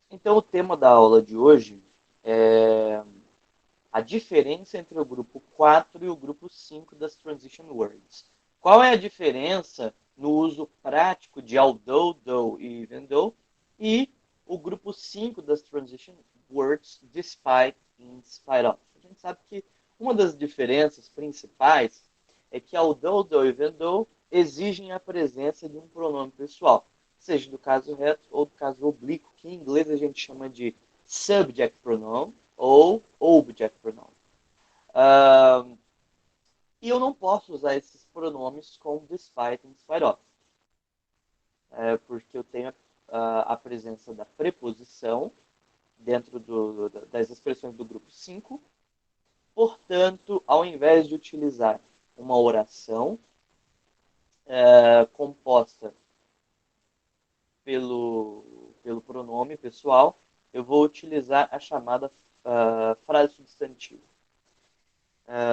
Então, o tema da aula de hoje é a diferença entre o grupo 4 e o grupo 5 das transition words. Qual é a diferença no uso prático de although, though e even though e o grupo 5 das transition words despite e in spite of? A gente sabe que uma das diferenças principais é que although, though e even though exigem a presença de um pronome pessoal, seja do caso reto ou do caso oblíquo, que em inglês a gente chama de subject pronoun ou object pronoun. Uh, e eu não posso usar esses pronomes com despite e in spite of, porque eu tenho a presença da preposição dentro das expressões do grupo 5. Portanto, ao invés de utilizar uma oração composta pelo pronome pessoal, eu vou utilizar a chamada frase substantiva.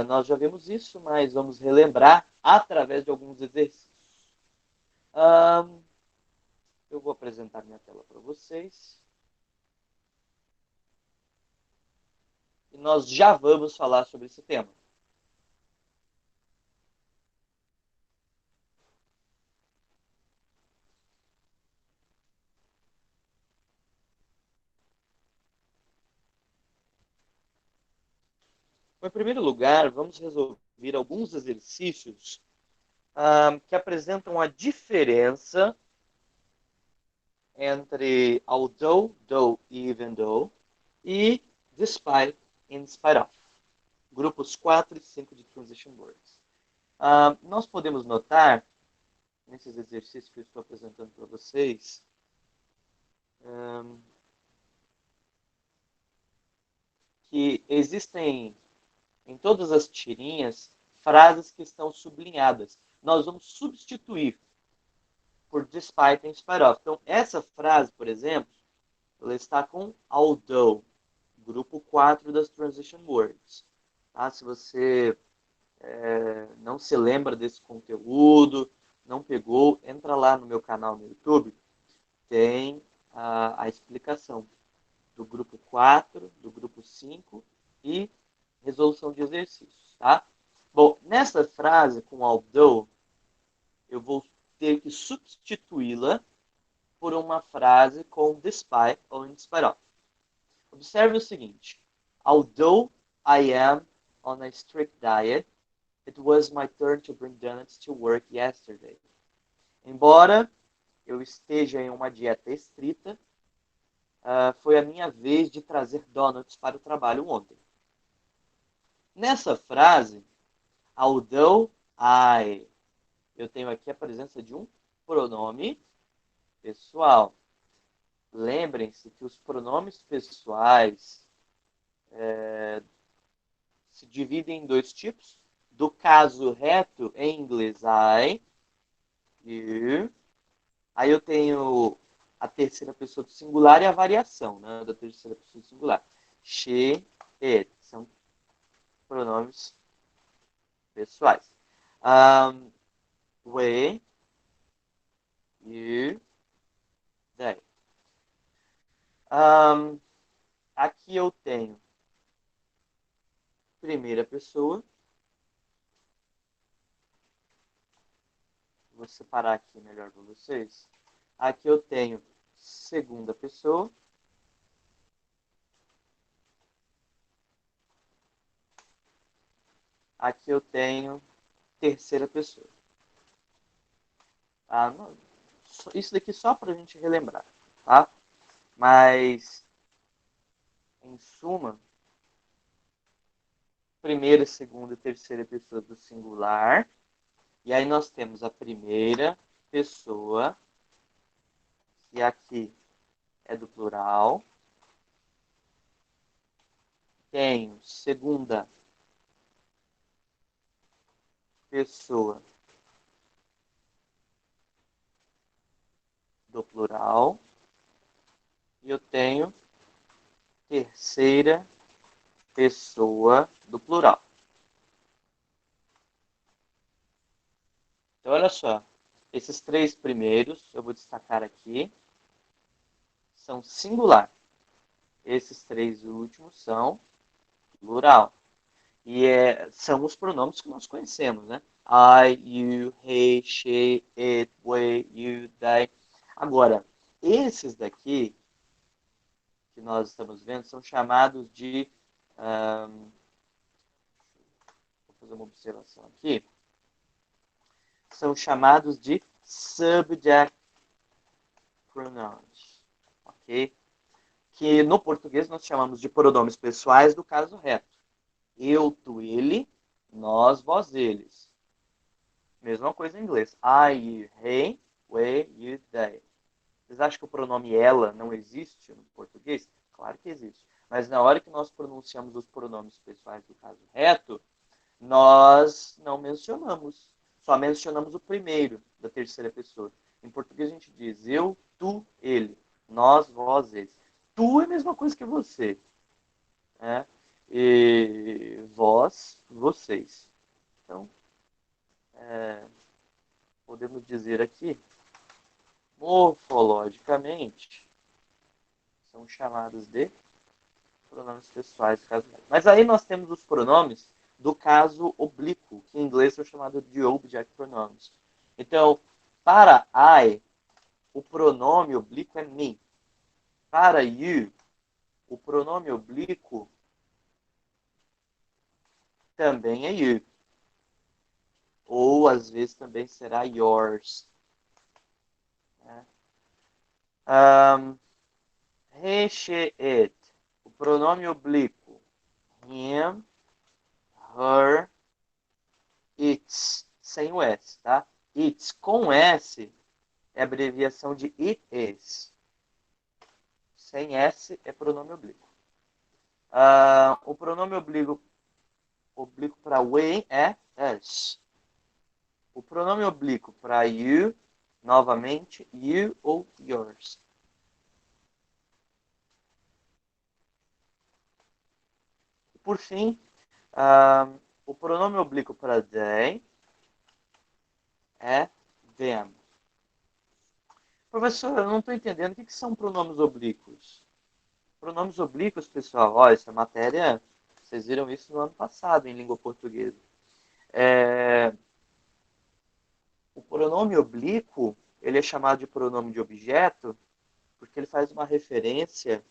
Nós já vimos isso, mas vamos relembrar através de alguns exercícios. Eu vou apresentar minha tela para vocês. E nós já vamos falar sobre esse tema. Em primeiro lugar, vamos resolver alguns exercícios que apresentam a diferença entre although, though e even though e despite e in spite of. Grupos 4 e 5 de transition words. Nós podemos notar, nesses exercícios que eu estou apresentando para vocês, que existem em todas as tirinhas frases que estão sublinhadas. Nós vamos substituir por despite e in spite of. Então, essa frase, por exemplo, ela está com although, grupo 4 das transition words. Se você não se lembra desse conteúdo, não pegou, entra lá no meu canal no YouTube, tem a explicação do grupo 4, do grupo 5 e resolução de exercícios, tá? Bom, nessa frase com although, eu vou ter que substituí-la por uma frase com despite ou in spite of. Observe o seguinte: although I am on a strict diet, it was my turn to bring donuts to work yesterday. Embora eu esteja em uma dieta estrita, foi a minha vez de trazer donuts para o trabalho ontem. Nessa frase, although I, eu tenho aqui a presença de um pronome pessoal. Lembrem-se que os pronomes pessoais se dividem em dois tipos. Do caso reto, em inglês, I, you. Aí eu tenho a terceira pessoa do singular e a variação, né, da terceira pessoa do singular. She, it. São pronomes pessoais. We, you, they. Aqui eu tenho primeira pessoa. Vou separar aqui melhor para vocês. Aqui eu tenho segunda pessoa. Aqui eu tenho terceira pessoa. Isso daqui só para a gente relembrar, tá? Mas, em suma, primeira, segunda e terceira pessoa do singular. E aí nós temos a primeira pessoa, que aqui é do plural. Tenho segunda pessoa do plural. E eu tenho terceira pessoa do plural. Então, olha só. Esses três primeiros, eu vou destacar aqui, são singular. Esses três últimos são plural. E são os pronomes que nós conhecemos, né? I, you, he, she, it, we, you, they. Agora, esses daqui que nós estamos vendo são chamados de. Vou fazer uma observação aqui. São chamados de subject pronouns, ok? Que no português nós chamamos de pronomes pessoais do caso reto. Eu, tu, ele, nós, vós, eles. Mesma coisa em inglês. I, you, he, we, you, they. Vocês acham que o pronome ela não existe no português? Claro que existe. Mas na hora que nós pronunciamos os pronomes pessoais do caso reto, nós não mencionamos. Só mencionamos o primeiro da terceira pessoa. Em português a gente diz eu, tu, ele. Nós, vós, eles. Tu é a mesma coisa que você. Né? E vós, vocês. Então, podemos dizer aqui, morfologicamente, são chamados de pronomes pessoais do caso reto. Mas aí nós temos os pronomes do caso oblíquo, que em inglês são chamados de object pronouns. Então, para I, o pronome oblíquo é me. Para you, o pronome oblíquo também é you. Ou, às vezes, também será yours. He, she, it. O pronome oblíquo. Him, her, its. Sem o S, tá? Its com S é abreviação de it is. Sem S é pronome oblíquo. O pronome oblíquo para we é us. O pronome oblíquo para you, novamente, you ou yours. Por fim, o pronome oblíquo para they é them. Professor, eu não estou entendendo o que são pronomes oblíquos. Pronomes oblíquos, pessoal, ó, essa matéria, vocês viram isso no ano passado em língua portuguesa. O pronome oblíquo, ele é chamado de pronome de objeto porque ele faz uma referência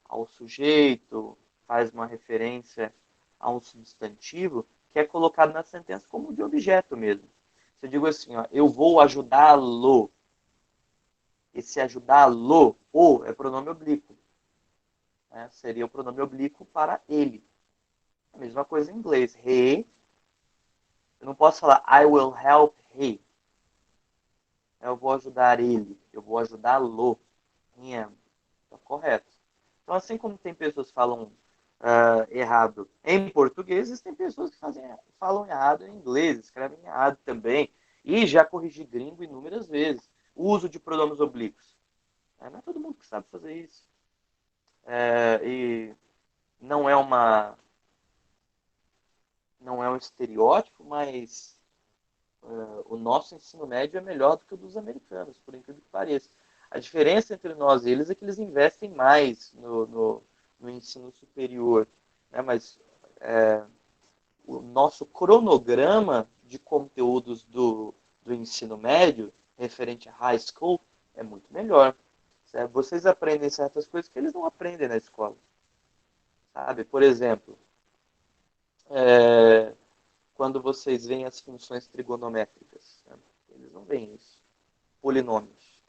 ao sujeito, faz uma referência a um substantivo que é colocado na sentença como de objeto mesmo. Se eu digo assim, ó, eu vou ajudá-lo, esse ajudá-lo, o, é pronome oblíquo. Né? Seria o pronome oblíquo para ele. A mesma coisa em inglês. He, eu não posso falar I will help he. Eu vou ajudar ele, eu vou ajudá-lo. Him. Tá correto. Então, assim como tem pessoas que falam errado em português, existem pessoas que falam errado em inglês, escrevem errado também. E já corrigi gringo inúmeras vezes. O uso de pronomes oblíquos. Não é todo mundo que sabe fazer isso. E não é um estereótipo, mas o nosso ensino médio é melhor do que o dos americanos, por incrível que pareça. A diferença entre nós e eles é que eles investem mais no ensino superior. Né? Mas o nosso cronograma de conteúdos do ensino médio, referente a high school, é muito melhor. Certo? Vocês aprendem certas coisas que eles não aprendem na escola. Sabe? Por exemplo, quando vocês veem as funções trigonométricas. Né? Eles não veem isso. Polinômios.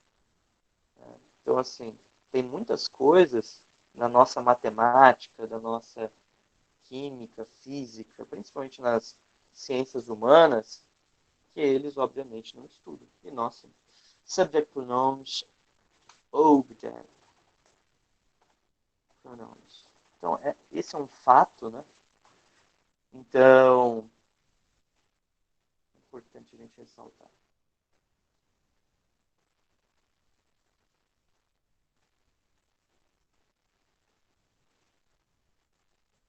Né? Então, assim, tem muitas coisas na nossa matemática, da nossa química, física, principalmente nas ciências humanas, que eles, obviamente, não estudam. E, nossa, subject pronouns, object pronouns. Então, esse é um fato, né? Então, é importante a gente ressaltar.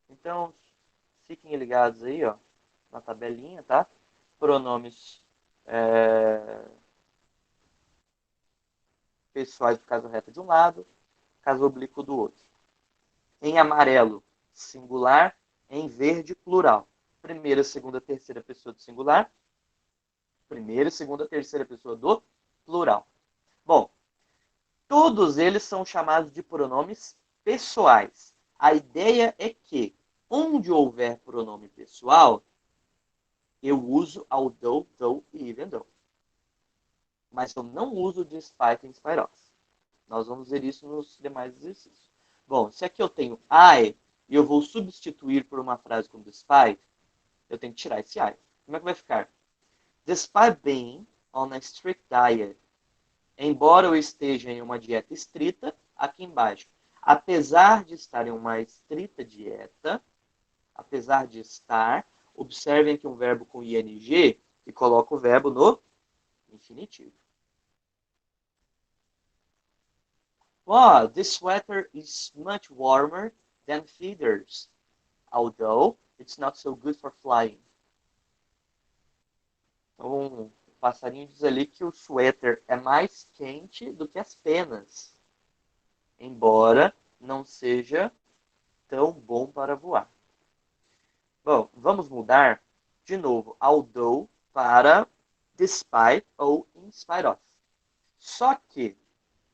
Então, fiquem ligados aí, ó, na tabelinha, tá? Pronomes pessoais do caso reto de um lado, caso oblíquo do outro. Em amarelo, singular. Em verde, plural. Primeira, segunda, terceira pessoa do singular. Primeira, segunda, terceira pessoa do plural. Bom, todos eles são chamados de pronomes pessoais. A ideia é que, onde houver pronome pessoal, eu uso although, though e even though. Mas eu não uso despite e in spite of. Nós vamos ver isso nos demais exercícios. Bom, se aqui eu tenho I e eu vou substituir por uma frase com despite, eu tenho que tirar esse I. Como é que vai ficar? Despite being on a strict diet, embora eu esteja em uma dieta estrita, aqui embaixo, apesar de estar em uma estrita dieta, apesar de estar, observem que um verbo com ing e coloca o verbo no infinitivo. Wow, this sweater is much warmer than feathers, although it's not so good for flying. Então, o passarinho diz ali que o suéter é mais quente do que as penas, embora não seja tão bom para voar. Bom, vamos mudar de novo although para despite ou in spite of. Só que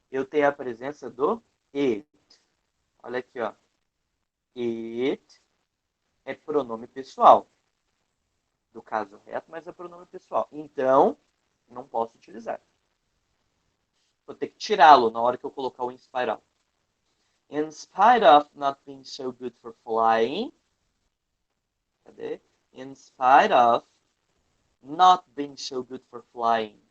eu tenho a presença do it. Olha aqui, ó. It é pronome pessoal. Do caso reto, mas é pronome pessoal. Então, não posso utilizar. Vou ter que tirá-lo na hora que eu colocar o in spite of. In spite of not being so good for flying. Cadê? In spite of not being so good for flying.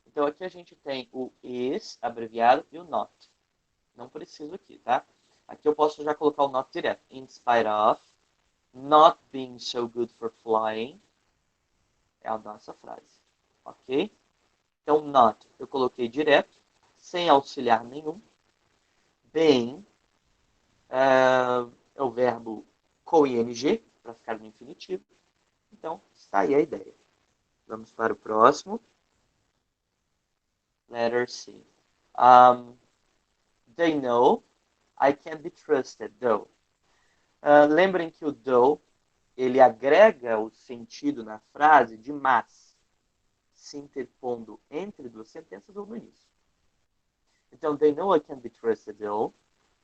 Então, aqui a gente tem o is, abreviado, e o not. Não preciso aqui, tá? Aqui eu posso já colocar o not direto. In spite of not being so good for flying. É a nossa frase. Ok? Então, not eu coloquei direto, sem auxiliar nenhum. Being é o verbo com ing, para ficar no infinitivo. Então, está aí a ideia. Vamos para o próximo. Letter C. They know I can be trusted, though. Lembrem que o though, ele agrega o sentido na frase de mas, se interpondo entre duas sentenças ou no início. Então, they know I can be trusted, though,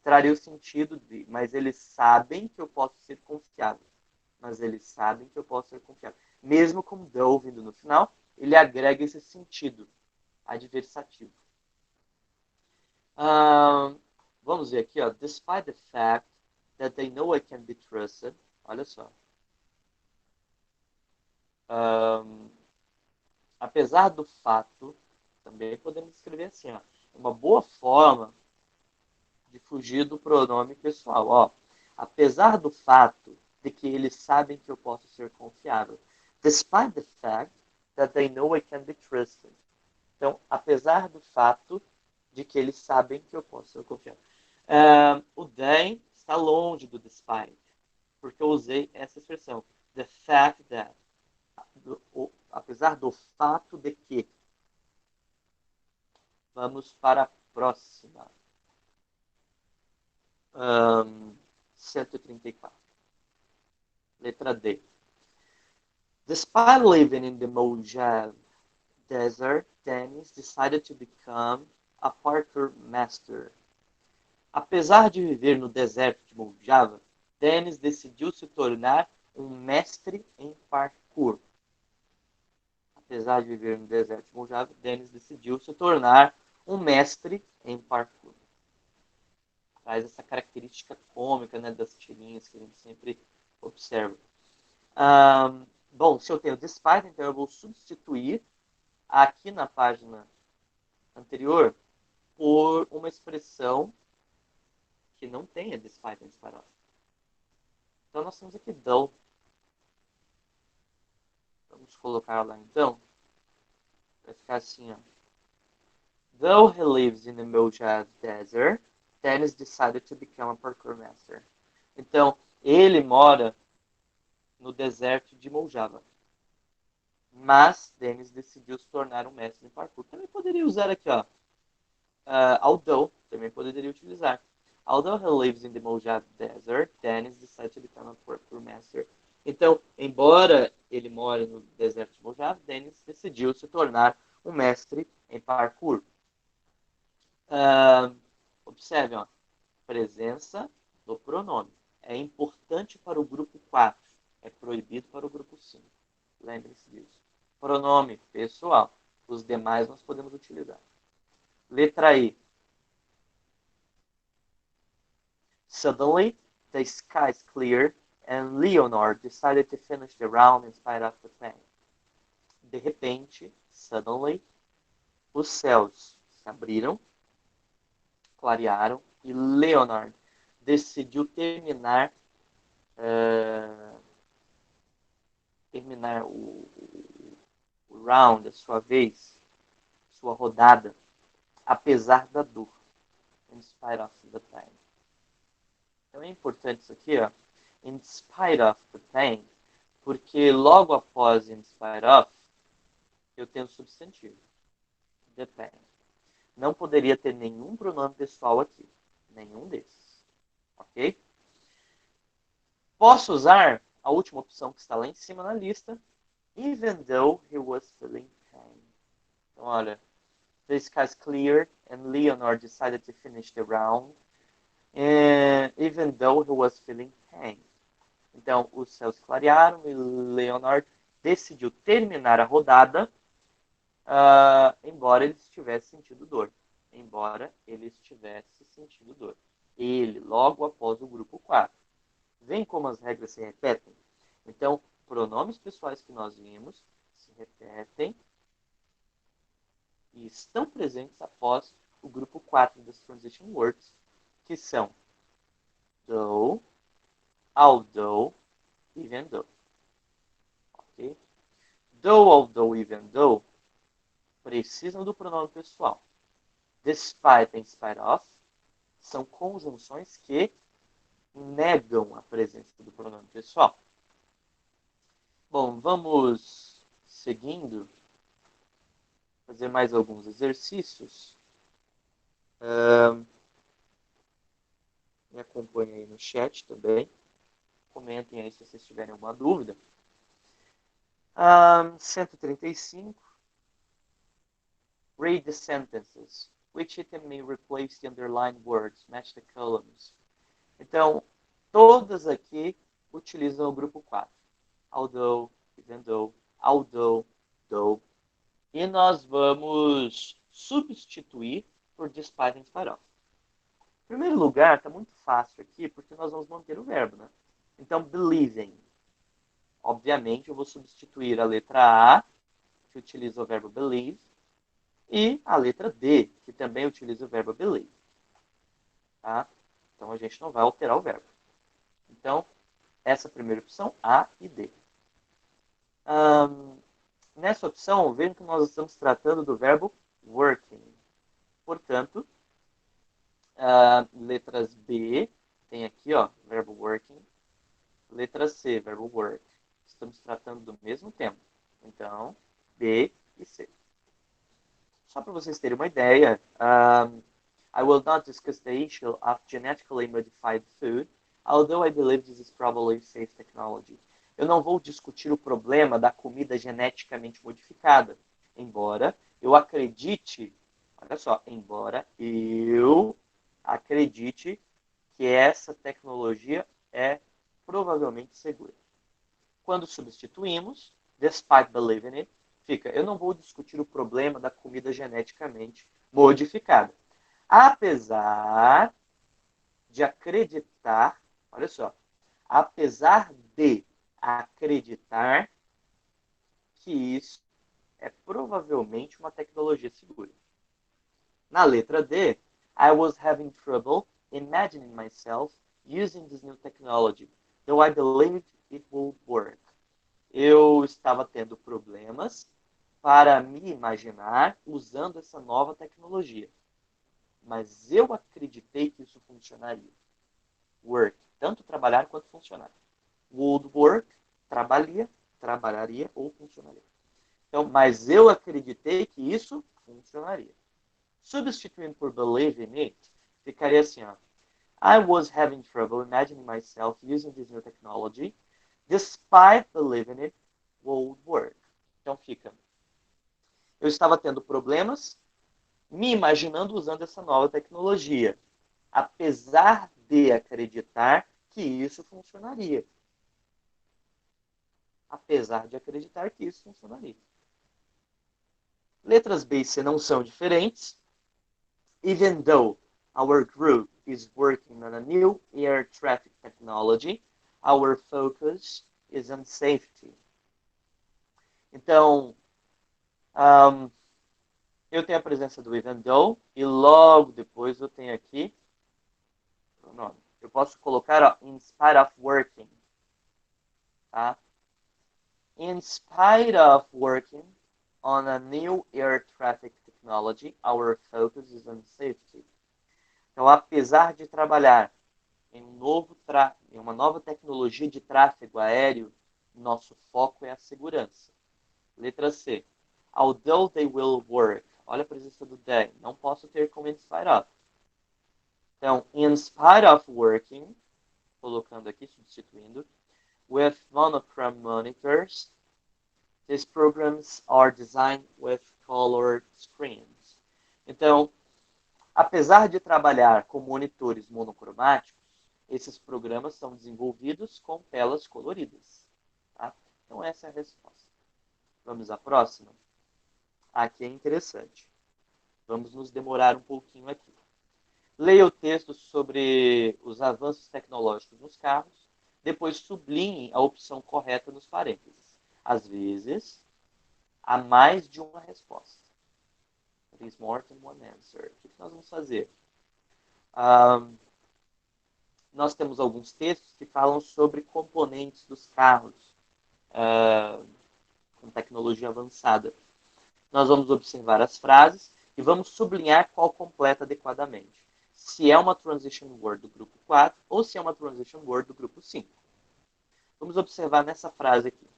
traria o sentido de, mas eles sabem que eu posso ser confiável. Mas eles sabem que eu posso ser confiável. Mesmo com though vindo no final, ele agrega esse sentido adversativo. Vamos ver aqui, ó. Despite the fact that they know I can be trusted. Olha só. Apesar do fato, também podemos escrever assim, ó. Uma boa forma de fugir do pronome pessoal, ó. Apesar do fato de que eles sabem que eu posso ser confiável. Despite the fact that they know I can be trusted. Então, apesar do fato de que eles sabem que eu posso ser confiável. O then está longe do despite, porque eu usei essa expressão. The fact that. Apesar do fato de que. Vamos para a próxima. 134. Letra D. Despite living in the Mojave Desert, Dennis decided to become a parkour master. Apesar de viver no deserto de Mojave, Dennis decidiu se tornar um mestre em parkour. Apesar de viver no deserto de Mojave, Dennis decidiu se tornar um mestre em parkour. Traz essa característica cômica, né, das tirinhas que a gente sempre observa. Bom, se eu tenho despite, então eu vou substituir aqui na página anterior por uma expressão que não tenha despite em spite of. Então nós temos aqui though. Vamos colocar lá então. Vai ficar assim, ó. Though he lives in the Mojave Desert, Dennis decided to become a parkour master. Então, ele mora no deserto de Mojave. Mas Dennis decidiu se tornar um mestre em parkour. Também poderia usar aqui, ó. Although, também poderia utilizar. Although he lives in the Mojave Desert, Dennis decided to become a parkour master. Então, embora ele more no deserto de Mojave, Dennis decidiu se tornar um mestre em parkour. Observem, ó, presença do pronome. É importante para o grupo 4, é proibido para o grupo 5. Lembre-se disso. Pronome pessoal. Os demais nós podemos utilizar. Letra E. Suddenly, the skies cleared and Leonard decided to finish the round in spite of the pain. De repente, suddenly, os céus se abriram, clarearam e Leonard decidiu terminar o round, a sua vez, sua rodada, apesar da dor. In spite of the pain. Então é importante isso aqui, ó. In spite of the pain, porque logo após in spite of, eu tenho substantivo. The pain. Não poderia ter nenhum pronome pessoal aqui. Nenhum desses. Ok? Posso usar a última opção que está lá em cima na lista. Even though he was feeling pain. Então, olha. The skies cleared and Leonard decided to finish the round. Even though he was feeling pain. Então, os céus clarearam e Leonard decidiu terminar a rodada embora ele estivesse sentindo dor. Embora ele estivesse sentindo dor. Ele, logo após o grupo 4. Vem como as regras se repetem? Então, pronomes pessoais que nós vimos se repetem e estão presentes após o grupo 4 das transition words, que são though, although, even though. Ok? Though, although, even though precisam do pronome pessoal. Despite and spite of são conjunções que negam a presença do pronome pessoal. Bom, vamos seguindo, fazer mais alguns exercícios. Me acompanhem aí no chat também. Comentem aí se vocês tiverem alguma dúvida. 135. Read the sentences. Which item may replace the underlined words? Match the columns. Então, todas aqui utilizam o grupo 4. Although, even though, although, though. E nós vamos substituir por despite and spite of. Em primeiro lugar, está muito fácil aqui, porque nós vamos manter o verbo, né? Então, believing. Obviamente, eu vou substituir a letra A, que utiliza o verbo believe, e a letra D, que também utiliza o verbo believe. Tá? Então, a gente não vai alterar o verbo. Então, essa primeira opção, A e D. Nessa opção, vejam que nós estamos tratando do verbo working. Portanto, letras B, tem aqui, ó, verbo working. Letra C, verbo work. Estamos tratando do mesmo tema. Então, B e C. Só para vocês terem uma ideia, I will not discuss the issue of genetically modified food, although I believe this is probably safe technology. Eu não vou discutir o problema da comida geneticamente modificada, embora eu acredite, olha só, embora eu acredite que essa tecnologia é provavelmente segura. Quando substituímos, despite believing it, fica, eu não vou discutir o problema da comida geneticamente modificada. Apesar de acreditar, olha só, apesar de acreditar que isso é provavelmente uma tecnologia segura. Na letra D, I was having trouble imagining myself using this new technology, though I believed it would work. Eu estava tendo problemas para me imaginar usando essa nova tecnologia. Mas eu acreditei que isso funcionaria. Work, tanto trabalhar quanto funcionar. Would work, trabalharia ou funcionaria. Então, mas eu acreditei que isso funcionaria. Substituindo por believe in it, ficaria assim, ó. I was having trouble imagining myself using this new technology, despite believing it would work. Então fica. Eu estava tendo problemas me imaginando usando essa nova tecnologia, apesar de acreditar que isso funcionaria. Apesar de acreditar que isso funcionaria. Letras B e C não são diferentes. Even though our group is working on a new air traffic technology, our focus is on safety. Então, eu tenho a presença do even though e logo depois eu tenho aqui o nome. Eu posso colocar in spite of working. Tá? In spite of working on a new air traffic technology, our focus is on safety. Então, apesar de trabalhar em uma nova tecnologia de tráfego aéreo, nosso foco é a segurança. Letra C. Although they will work. Olha a presença do they. Não posso ter como in spite of. Então, in spite of working, colocando aqui, substituindo, with monochrome monitors, these programs are designed with colored screens. Então, apesar de trabalhar com monitores monocromáticos, esses programas são desenvolvidos com telas coloridas. Tá? Então, essa é a resposta. Vamos à próxima? Aqui é interessante. Vamos nos demorar um pouquinho aqui. Leia o texto sobre os avanços tecnológicos nos carros, depois sublinhe a opção correta nos parênteses. Às vezes, há mais de uma resposta. There is more than one answer. O que nós vamos fazer? Nós temos alguns textos que falam sobre componentes dos carros com tecnologia avançada. Nós vamos observar as frases e vamos sublinhar qual completa adequadamente. Se é uma transition word do grupo 4 ou se é uma transition word do grupo 5. Vamos observar nessa frase aqui.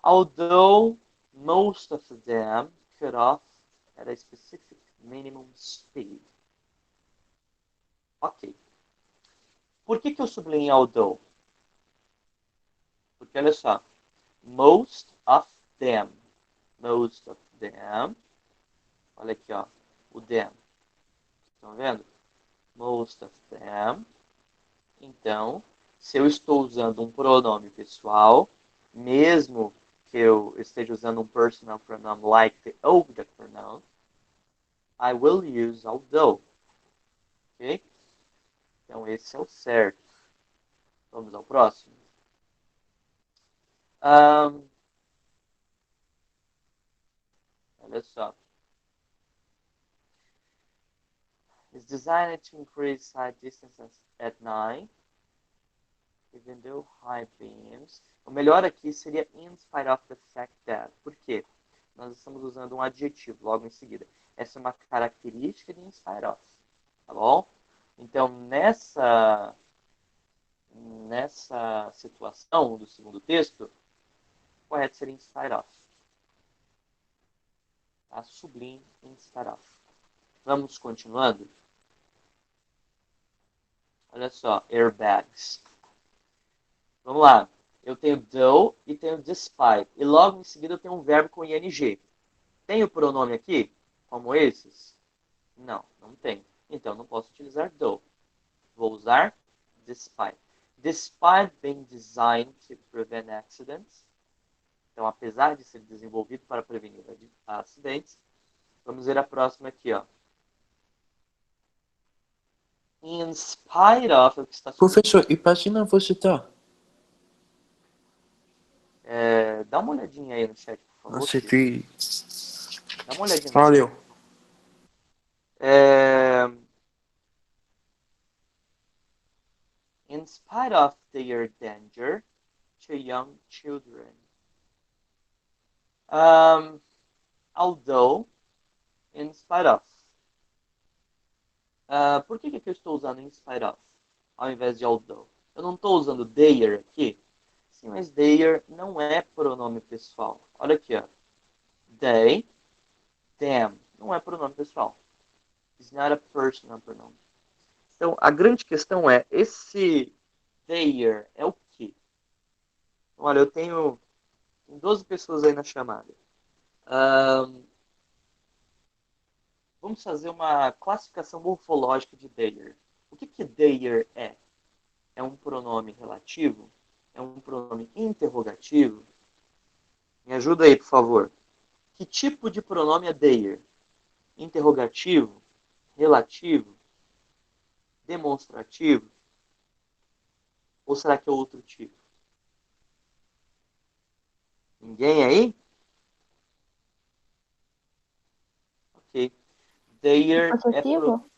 Although most of them cut off at a specific minimum speed. Ok. Por que eu sublinhei although? Porque olha só. Most of them. Most of them. Olha aqui, ó. O them. Estão vendo? Most of them. Então, se eu estou usando um pronome pessoal, mesmo que eu esteja usando um personal pronoun like the object pronoun, I will use although. Ok? Então, esse é o certo. Vamos ao próximo. Olha só. It's designed to increase sight distance at night, even though high beams. O melhor aqui seria in spite of the fact that. Por quê? Nós estamos usando um adjetivo logo em seguida. Essa é uma característica de in spite of. Tá bom? Então, nessa situação do segundo texto, o correto seria in spite of. Tá? Sublinhe in spite of. Vamos continuando? Olha só, airbags. Vamos lá. Eu tenho though e tenho despite. E logo em seguida eu tenho um verbo com ing. Tem o pronome aqui? Como esses? Não, não tem. Então não posso utilizar though. Vou usar despite. Despite being designed to prevent accidents. Então, apesar de ser desenvolvido para prevenir acidentes, vamos ver a próxima aqui, ó. In spite of... Professor, e página você tá? Dá uma olhadinha aí no chat, por favor. Acertei. Dá uma olhadinha no Valeu. chat. In spite of their danger to young children. Although, in spite of. Por que eu estou usando in spite of, ao invés de although? Eu não estou usando their aqui? Sim, mas their não é pronome pessoal. Olha aqui, ó. They, them, não é pronome pessoal. It's not a personal pronoun. Então, a grande questão é, esse there é o quê? Olha, eu tenho 12 pessoas aí na chamada. Vamos fazer uma classificação morfológica de there. O que there é? É um pronome relativo? É um pronome interrogativo? Me ajuda aí, por favor. Que tipo de pronome é there? Interrogativo? Relativo? Demonstrativo? Ou será que é outro tipo? Ninguém aí? Ok. There é pro... Possessivo?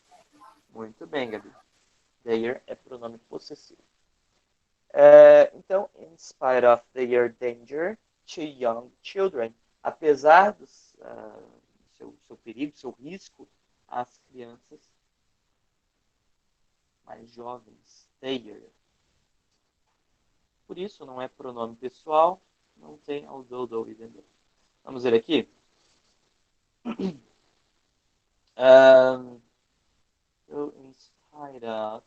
Muito bem, Gabi. There é pronome possessivo. Então, in spite of their danger to young children, apesar do seu perigo, seu risco às crianças mais jovens, their. Por isso, não é pronome pessoal, não tem although, though, even though. Vamos ver aqui. So, in spite of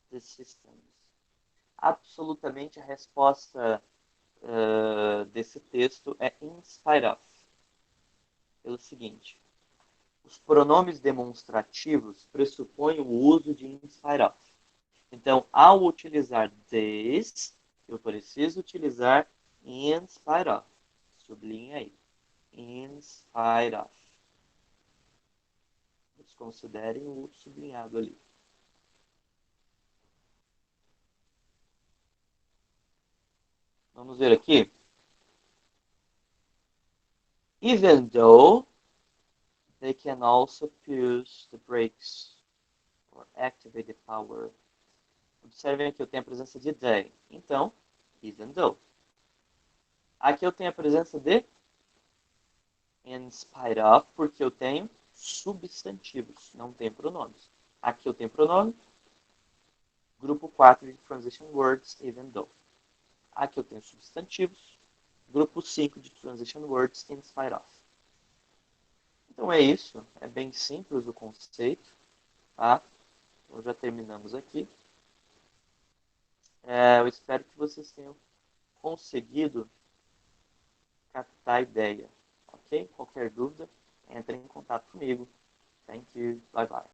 the systems. Absolutamente a resposta desse texto é in spite of. Pelo seguinte, os pronomes demonstrativos pressupõem o uso de in spite of. Então, ao utilizar this, eu preciso utilizar in spite of. Sublinha aí. In spite of. Desconsiderem o sublinhado ali. Vamos ver aqui. Even though they can also push the brakes or activate the power. Observem que eu tenho a presença de they. Então, even though. Aqui eu tenho a presença de in spite of, porque eu tenho substantivos, não tenho pronomes. Aqui eu tenho pronome, grupo 4 de transition words, even though. Aqui eu tenho substantivos, grupo 5 de transition words, in spite of. Então é isso, é bem simples o conceito, tá? Então já terminamos aqui. Eu espero que vocês tenham conseguido captar a ideia, ok? Qualquer dúvida, entre em contato comigo. Thank you. Bye bye.